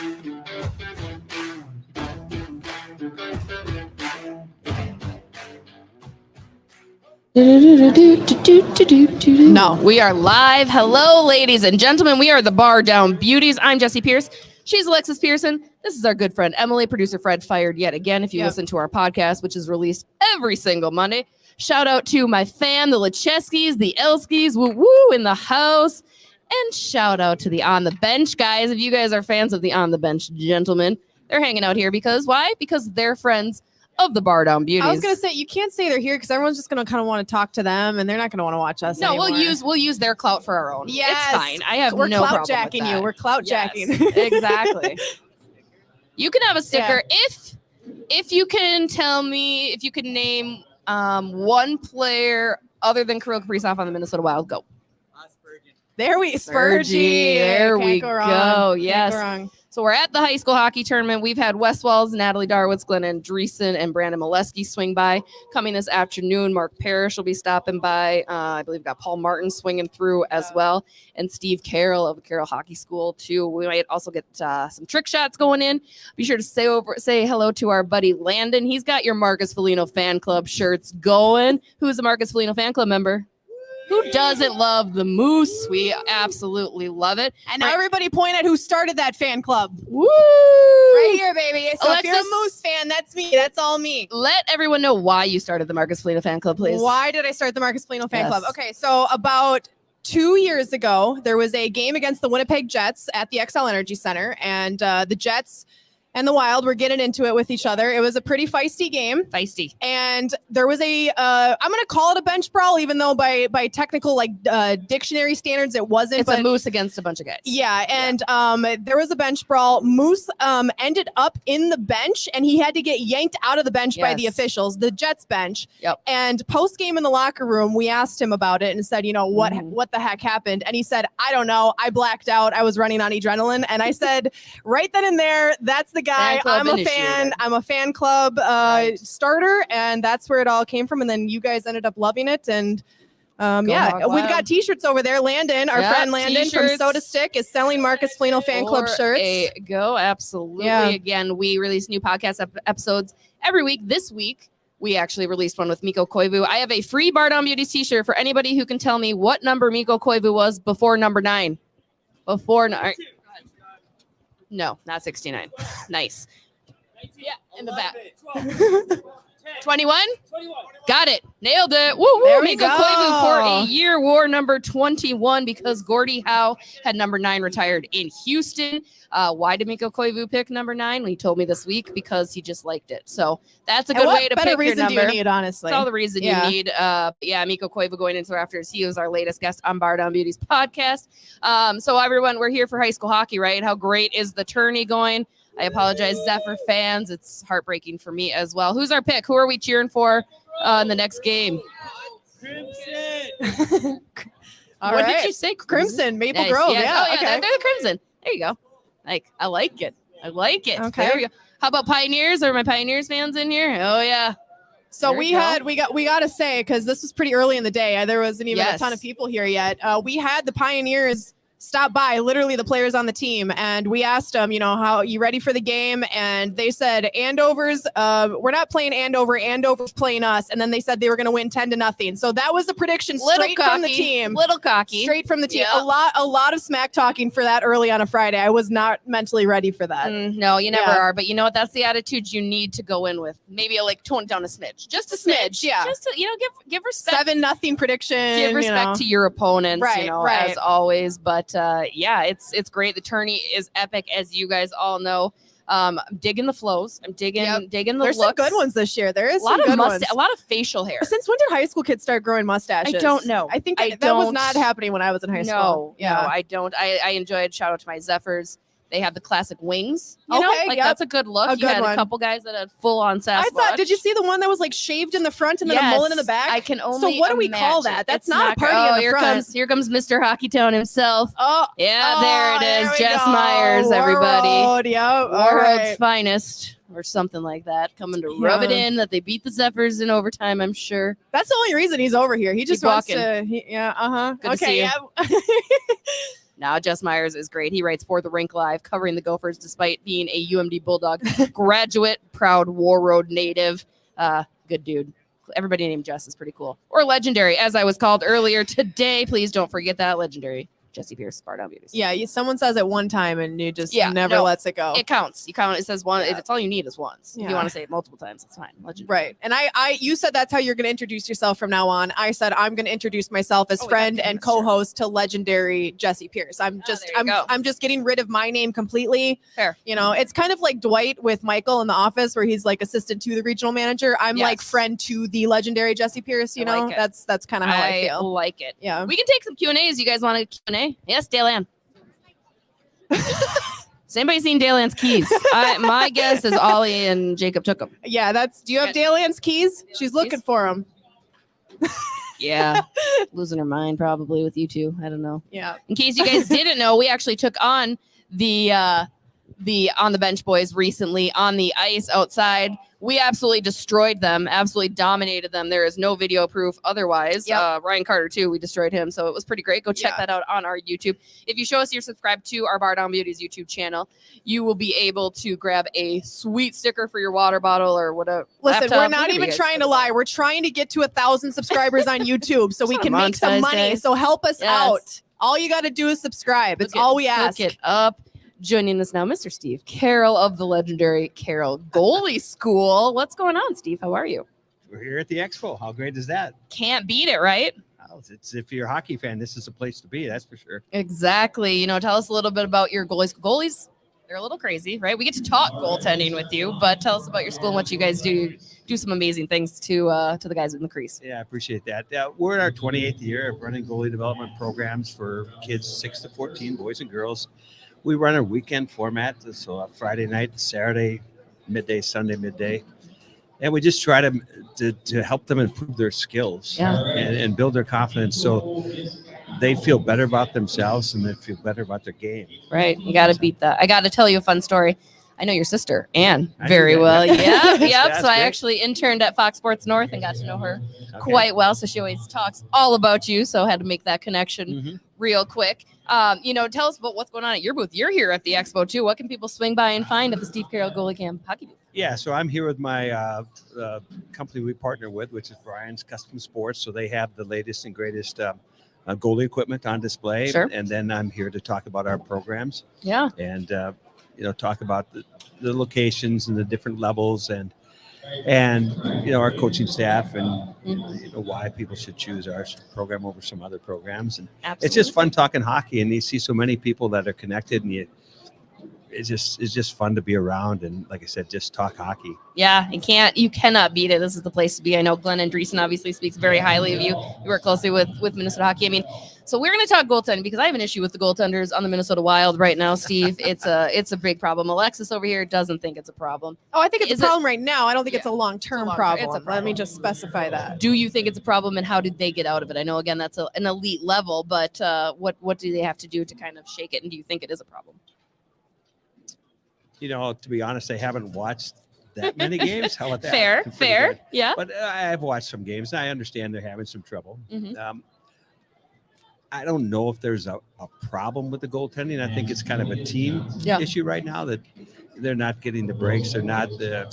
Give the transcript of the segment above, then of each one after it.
No, we are live. Hello, ladies and gentlemen. We are the Bardown Beauties. I'm Jessi Pierce. She's Alexis Pearson. This is our good friend Emily. Producer Fred fired yet again. If you listen to our podcast, which is released every single Monday. Shout out to my fam, the Lacheskis, the Elskis, woo woo in the house. And shout out to the On the Bench guys. If you guys are fans of the On the Bench gentlemen, they're hanging out here because why? Because they're friends of the Bardown Beauties. I was gonna say you can't say they're here because everyone's just gonna kind of want to talk to them, and they're not gonna want to watch us. No, anymore. we'll use their clout for our own. Yes. It's fine. I have We're no problem clout jacking with that. you. We're clout jacking. Yes, exactly. You can have a sticker if you can tell me if you can name one player other than Kirill Kaprizov on the Minnesota Wild. Go. There we Spurgey. There we go. Yes. Can't go wrong. So we're at the high school hockey tournament. We've had Wes Wells, Natalie Darwitz, Glenn Andreessen, and Brandon Molesky swing by. Coming this afternoon, Mark Parrish will be stopping by. I believe we've got Paul Martin swinging through as well, and Steve Carroll of the Carroll Hockey School too. We might also get some trick shots going in. Be sure to say hello to our buddy Landon. He's got your Marcus Foligno fan club shirts going. Who's a Marcus Foligno fan club member? Who doesn't love the Moose? We absolutely love it. And now everybody point at who started that fan club. Woo! Right here, baby. So Alexis, if you're a Moose fan, that's me. That's all me. Let everyone know why you started the Marcus Foligno fan club, please. Why did I start the Marcus Foligno fan club? Okay, so about 2 years ago, there was a game against the Winnipeg Jets at the XL Energy Center, and the Jets and the Wild were getting into it with each other. It was a pretty feisty game. Feisty. And there was I'm going to call it a bench brawl, even though by technical dictionary standards it wasn't. It's a Moose against a bunch of guys. Yeah, and there was a bench brawl. Moose ended up in the bench, and he had to get yanked out of the bench by the officials, the Jets bench. Yep. And post-game in the locker room, we asked him about it and said, what the heck happened? And he said, I don't know. I blacked out. I was running on adrenaline. And I said, right then and there, that's the guy. I'm a fan. I'm a fan club starter, and that's where it all came from. And then you guys ended up loving it, and we've got T-shirts over there. Landon, our friend Landon from Soda Stick, is selling Marcus Foligno fan club shirts. Absolutely. Yeah. Again, we release new podcast episodes every week. This week, we actually released one with Mikko Koivu. I have a free Bardown Beauties T-shirt for anybody who can tell me what number Mikko Koivu was before number 9. No, not 69. Nice. Yeah, in the back. 21? Got it. Nailed it. Woo woo. There we Mikko go. Koivu for a year wore number 21 because Gordie Howe had number 9 retired in Houston. Why did Mikko Koivu pick number 9? He told me this week because he just liked it. So that's a good way to pick your number. What better reason do you need, honestly? That's all the reason you need. Mikko Koivu going into the rafters. He was our latest guest on Bardown Beauties podcast. So everyone, we're here for high school hockey, right? How great is the tourney going? I apologize, Zephyr fans. It's heartbreaking for me as well. Who's our pick? Who are we cheering for in the next game? Crimson. What did you say? Crimson, Maple Nice. Grove. Yes. Yeah, Oh, okay. They're the Crimson. There you go. I like it. Okay. There we go. How about Pioneers? Are my Pioneers fans in here? Oh yeah. So we got to say, because this was pretty early in the day, there wasn't even a ton of people here yet. We had the Pioneers stop by, literally the players on the team, and we asked them, how you ready for the game? And they said, Andover's, we're not playing Andover. Andover's playing us. And then they said they were going to win 10-0. So that was the prediction straight from the team. Little cocky. Straight from the team. Yeah. A lot of smack talking for that early on a Friday. I was not mentally ready for that. No, you never are. But you know what? That's the attitude you need to go in with. Maybe tone it down a smidge. Just a smidge. Yeah. Just to, give respect. 7-0 prediction. Give respect to your opponents, as always. But it's great. The tourney is epic, as you guys all know. I'm digging the flows. I'm digging the There's looks. Some good ones this year. There is a lot some of good ones. A lot of facial hair. Since when do high school kids start growing mustaches? I don't know. I think that was not happening when I was in high school. No, I don't. I enjoyed. Shout out to my Zephyrs. They have the classic wings. That's a good look. You had a couple guys that had full on Sasquatch. I thought, did you see the one that was shaved in the front and then a mullet in the back? I can only. So what do we call that? That's not a party in the front. Here comes Mr. Hockeytown himself. Oh, yeah, there it is. Jess Myers, everybody. World's finest. Or something like that, coming to rub it in that they beat the Zephyrs in overtime, I'm sure. That's the only reason he's over here. He just wants to. Good to see you. Now, Jess Myers is great. He writes for The Rink Live, covering the Gophers despite being a UMD Bulldog graduate, proud War Road native. Good dude. Everybody named Jess is pretty cool. Or legendary, as I was called earlier today. Please don't forget that. Legendary. Jessi Pierce, Bardown Beauties. Yeah, someone says it one time and you just never no, lets it go. It counts. You count. It says one. Yeah. It's all you need is once. Yeah. If you want to say it multiple times, it's fine. Legendary. Right. And you said that's how you're going to introduce yourself from now on. I said I'm going to introduce myself as friend and co-host to legendary Jessi Pierce. I'm just getting rid of my name completely. Fair. You know, it's kind of like Dwight with Michael in The Office, where he's like assistant to the regional manager. I'm like friend to the legendary Jessi Pierce. You know, that's kind of how I feel. Like it. Yeah. We can take some Q&As. You guys want a Q&A? Yes, Dale-Ann. Has anybody seen Dale-Ann's keys? My guess is Ollie and Jacob took them. Yeah, do you have Dale-Ann's keys? She's looking for them. Yeah, losing her mind probably with you two. I don't know. Yeah. In case you guys didn't know, we actually took on the On the Bench boys recently on the ice outside. We absolutely destroyed them, absolutely dominated them. There is no video proof otherwise. Yep. Ryan Carter, too, we destroyed him. So it was pretty great. Go check that out on our YouTube. If you show us you're subscribed to our Bardown Beauties YouTube channel, you will be able to grab a sweet sticker for your water bottle or whatever. Listen, laptop, we're not even trying to lie. We're trying to get to 1,000 subscribers on YouTube so we can make some money. So help us out. All you got to do is subscribe. It's all we ask. Hook it up. Joining us now, Mr. Steve Carroll of the legendary Carroll Goalie School. What's going on, Steve? How are you? We're here at the Expo. How great is that? Can't beat it, right? Oh, it's if you're a hockey fan, this is a place to be. That's for sure. Exactly. You know, tell us a little bit about your goalies. Goalies, they're a little crazy, right? We get to talk goaltending with you, but tell us about your school and what you guys do. Do some amazing things to the guys in the crease. Yeah, I appreciate that. We're in our 28th year of running goalie development programs for kids 6 to 14, boys and girls. We run a weekend format, so Friday night, Saturday, midday, Sunday, midday. And we just try to help them improve their skills and build their confidence so they feel better about themselves and they feel better about their game. Right. You got to beat that. I got to tell you a fun story. I know your sister, Ann, very well. Yep. So I actually interned at Fox Sports North and got to know her quite well. So she always talks all about you. So I had to make that connection real quick. You know, tell us about what's going on at your booth. You're here at the Expo too. What can people swing by and find at the Steve Carroll Goalie Cam Hockey Booth? Yeah, so I'm here with my company we partner with, which is Brian's Custom Sports. So they have the latest and greatest goalie equipment on display. Sure. And then I'm here to talk about our programs. Yeah. And talk about the locations and the different levels and our coaching staff and why people should choose our program over some other programs. And It's just fun talking hockey, and you see so many people that are connected, and it's just fun to be around. And like I said, just talk hockey. Yeah, you cannot beat it. This is the place to be. I know Glenn Andreessen obviously speaks very highly of you. You work closely with Minnesota Hockey. I mean, so we're going to talk goaltending because I have an issue with the goaltenders on the Minnesota Wild right now, Steve. It's a big problem. Alexis over here doesn't think it's a problem. Oh, I think it's a problem right now. I don't think it's a long-term problem. It's a problem. Let me just specify that. Do you think it's a problem, and how did they get out of it? I know, again, that's an elite level, but what do they have to do to kind of shake it, and do you think it is a problem? To be honest, I haven't watched that many games. How about that? Fair. Yeah. But I've watched some games, and I understand they're having some trouble. I don't know if there's a problem with the goaltending. I think it's kind of a team issue right now that they're not getting the breaks. They're not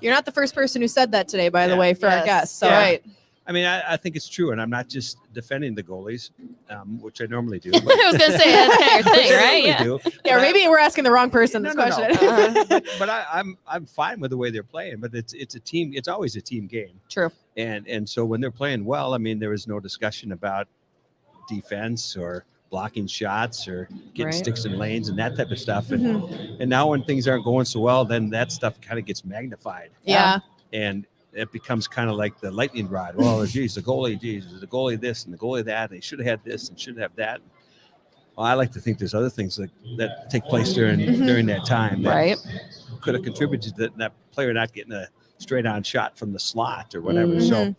You're not the first person who said that today, by the way, for our guests. So right. I mean, I think it's true, and I'm not just defending the goalies, which I normally do. But I was going to say that's kind of your thing, right? Yeah, maybe we're asking the wrong person this question. No. But I'm fine with the way they're playing. But it's a team. It's always a team game. True. And so when they're playing well, I mean, there was no discussion about defense or blocking shots or getting sticks in lanes and that type of stuff. And now when things aren't going so well, then that stuff kind of gets magnified. Yeah. And it becomes kind of like the lightning rod. Well, geez, the goalie this and the goalie that. They should have had this and should have that. Well, I like to think there's other things that take place during that time that could have contributed to that player not getting a straight-on shot from the slot or whatever. So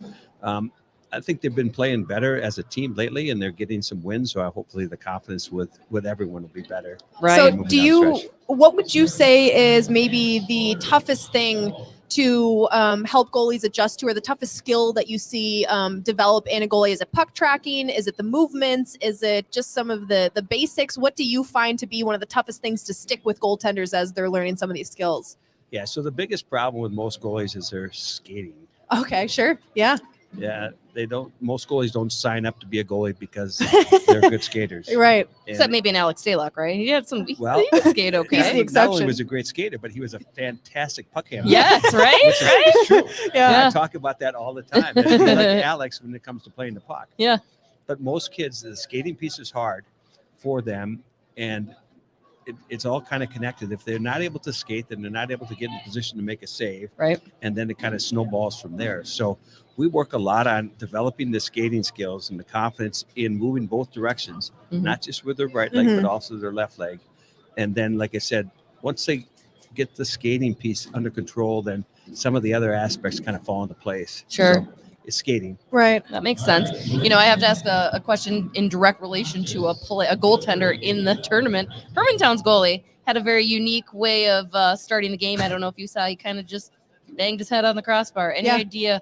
I think they've been playing better as a team lately, and they're getting some wins. So hopefully the confidence with everyone will be better. Right. So what would you say is maybe the toughest thing to help goalies adjust to, or the toughest skill that you see develop in a goalie? Is it puck tracking? Is it the movements? Is it just some of the basics? What do you find to be one of the toughest things to stick with goaltenders as they're learning some of these skills? Yeah, so the biggest problem with most goalies is their skating. Okay, sure. Yeah. Yeah, most goalies don't sign up to be a goalie because they're good skaters. Right. Except maybe an Alex Stalock, right? He had some. Well, he could skate okay. He's the not only exception. was a great skater, but he was a fantastic puck handler. Yes, right? Which is true. Yeah. I talk about that all the time. And like Alex when it comes to playing the puck. Yeah. But most kids, the skating piece is hard for them, and it's all kind of connected. If they're not able to skate, then they're not able to get in a position to make a save. Right. And then it kind of snowballs from there. So we work a lot on developing the skating skills and the confidence in moving both directions, not just with their right leg, but also their left leg. And then, like I said, once they get the skating piece under control, then some of the other aspects kind of fall into place. Sure. So it's skating. Right. That makes sense. I have to ask a question in direct relation to a goaltender in the tournament. Hermantown's goalie had a very unique way of starting the game. I don't know if you saw, he kind of just banged his head on the crossbar. Any idea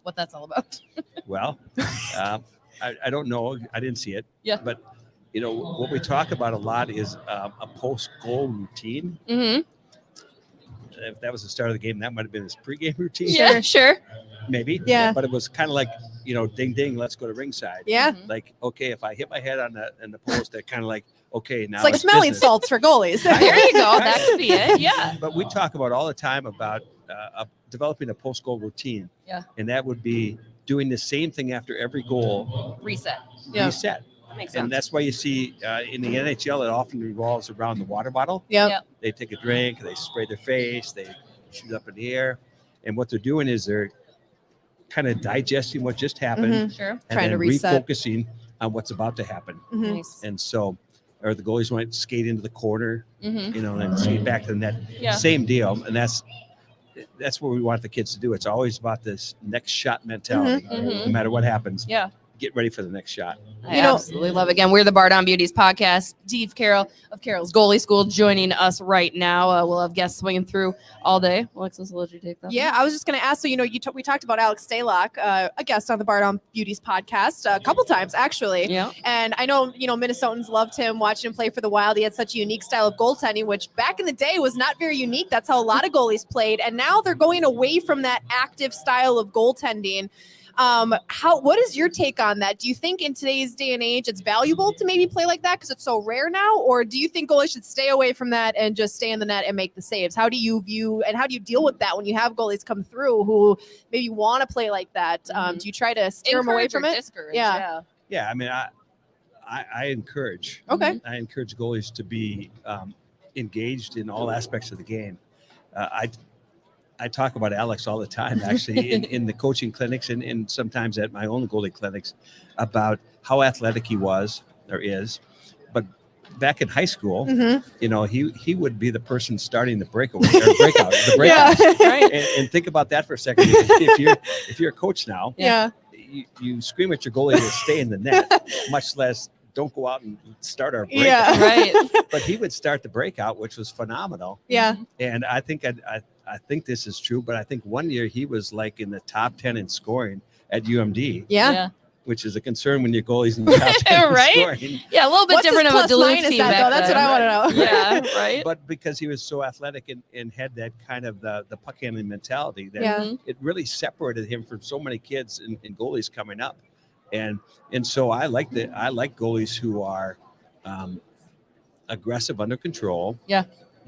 what that's all about? Well, I don't know. I didn't see it. Yeah. But, what we talk about a lot is a Mm-hmm. post-goal routine. If that was the start of the game, that might have been his pregame routine. Yeah, sure. Maybe. Yeah. But it was kind of like, ding, ding, let's go to ringside. Yeah. Like, okay, if I hit my head on the post, that kind of like, okay, now It's like smelling business. salts for goalies. There you go. That could be it. Yeah. But we talk about all the time about developing a post-goal routine. Yeah. And that would be doing the same thing after every goal. Reset. Yeah. Reset. That makes sense. And that's why you see in the NHL, it often revolves around the water bottle. Yep. They take a drink, they spray their face, they shoot up in the air. And what they're doing is they're kind of digesting what just happened Sure. and Trying then to reset. refocusing on what's about to happen. Mhm. Nice. And so, or the goalies might skate into the corner, Mm-hmm. and then skate back to the net. Yeah. Same deal. And that's what we want the kids to do. It's always about this next shot mentality. Mhm. No matter what happens, Yeah. get ready for the next shot. I absolutely love it. Again, we're the Bardown Beauties podcast. Steve Carroll of Carroll's Goalie School joining us right now. We'll have guests swinging through all day. Alexis, will let you take that? Yeah, I was just going to ask. So, we talked about Alex Stalock, a guest on the Bardown Beauties podcast a couple times, actually. Yeah. And I know, Minnesotans loved him, watching him play for the Wild. He had such a unique style of goaltending, which back in the day was not very unique. That's how a lot of goalies played. And now they're going away from that active style of goaltending. What is your take on that? Do you think in today's day and age it's valuable to maybe play like that because it's so rare now, or do you think goalies should stay away from that and just stay in the net and make the saves? How do you view and how do you deal with that when you have goalies come through who maybe want to play like that? Do you try to steer them away from it? Yeah. Yeah, I mean, I encourage. Okay. I encourage goalies to be engaged in all aspects of the game. I talk about Alex all the time, actually, in the coaching clinics and sometimes at my own goalie clinics about how athletic he was or is. But back in high school, he would be the person starting the breakout. Yeah. Right. And think about that for a second. If you're a coach now, Yeah. you scream at your goalie to stay in the net, much less don't go out and start our breakout. Yeah. Right. But he would start the breakout, which was phenomenal. Yeah. And I think I think this is true, but I think one year he was like in the top 10 in scoring at UMD, Yeah. which is a concern when your goalie's in the top 10 Right? in scoring. Yeah, a little bit What's different his of a plus Duluth minus team at, back though? That's then. what I want to know. Yeah, right. But because he was so athletic and had that kind of the puck handling mentality, that Yeah. it really separated him from so many kids and goalies coming up. And so I like goalies who are aggressive, under control,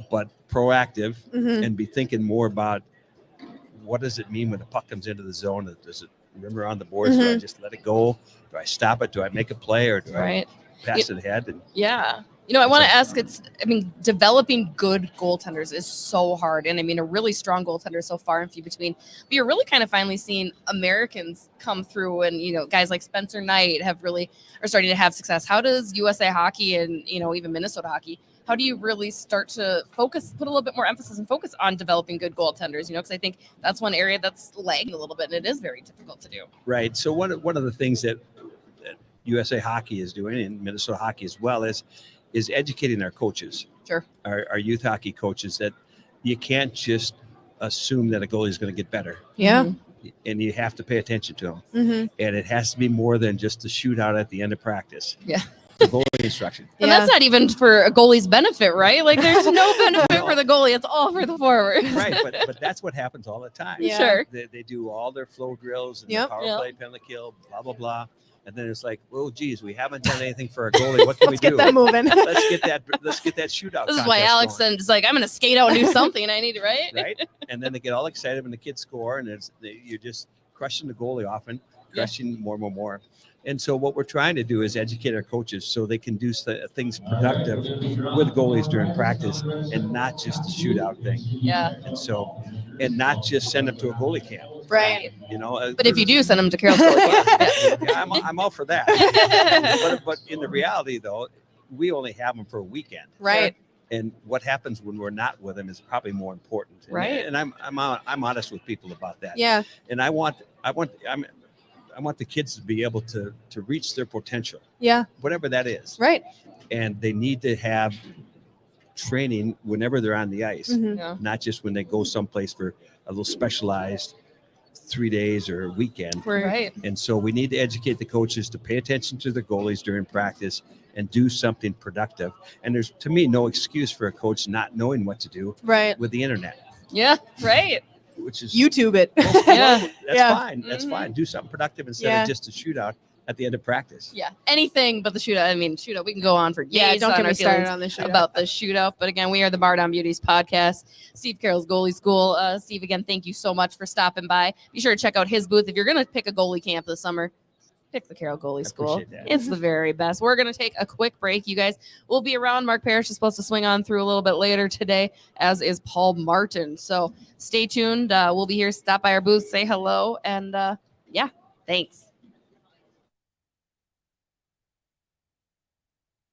but proactive, and be thinking more about what does it mean when the puck comes into the zone? Does it rimmer on the boards? Do I just let it go? Do I stop it? Do I make a play, or do I pass it ahead? And Yeah. I want to ask, developing good goaltenders is so hard. And a really strong goaltender is so far and few between. But you're really kind of finally seeing Americans come through and, guys like Spencer Knight are starting to have success. How does USA hockey and, even Minnesota hockey, how do you really start to put a little bit more emphasis and focus on developing good goaltenders? Because I think that's one area that's lagging a little bit, and it is very difficult to do. Right. So one of the things that USA hockey is doing, and Minnesota hockey as well, is educating our coaches, Sure. our youth hockey coaches, that you can't just assume that a goalie is going to get better, Yeah. and you have to pay attention to them. Mm-hmm. And it has to be more than just a shootout at the end of practice. Yeah. The goalie instruction. And that's not even for a goalie's benefit, right? Like there's no benefit for the goalie. It's all for the forward. Right, but that's what happens all the time. Yeah. Sure. They do all their flow drills and Yep. the power play, penalty kill, blah, blah, blah. And then it's like, oh, geez, we haven't done anything for our goalie. What can we Let's get do? that moving. Let's get that shootout. This is why contest Alex going. is like, I'm going to skate out and do something. I need it, right? Right? And then they get all excited when the kids score, and you're just crushing the goalie often, crushing more. And so what we're trying to do is educate our coaches so they can do things productive with goalies during practice and not just the shootout thing. Yeah. And not just send them to a goalie camp. Right. But if you do send them to Carol's goalie camp. Yeah, I'm all for that. but in the reality, though, we only have them for a weekend. Right. And what happens when we're not with them is probably more important. Right. And I'm honest with people about that. Yeah. And I want the kids to be able to reach their potential, Yeah. whatever that is. Right. And they need to have training whenever they're on the ice, Mhm. Yeah. not just when they go someplace for a little specialized 3 days or a weekend. Right. And so we need to educate the coaches to pay attention to their goalies during practice and do something productive. And there's, to me, no excuse for a coach not knowing what to do Right. with the internet, Yeah. Right. which is YouTube it. Yeah. that's Yeah. fine. That's Mhm. fine. Do something productive instead Yeah. of just a shootout at the end of practice. Yeah. Anything but the shootout. I mean, shootout. We can go on for days. Yeah. Don't on get our me started feelings on this shit. about the shootout. But again, we are the Bardown Beauties podcast. Steve Carroll's Goalie School. Steve, again, thank you so much for stopping by. Be sure to check out his booth. If you're going to pick a goalie camp this summer, pick the Carroll Goalie I School. appreciate that. It's the very best. We're going to take a quick break, you guys. We'll be around. Mark Parrish is supposed to swing on through a little bit later today, as is Paul Martin. So stay tuned. We'll be here. Stop by our booth, say hello. And yeah, thanks.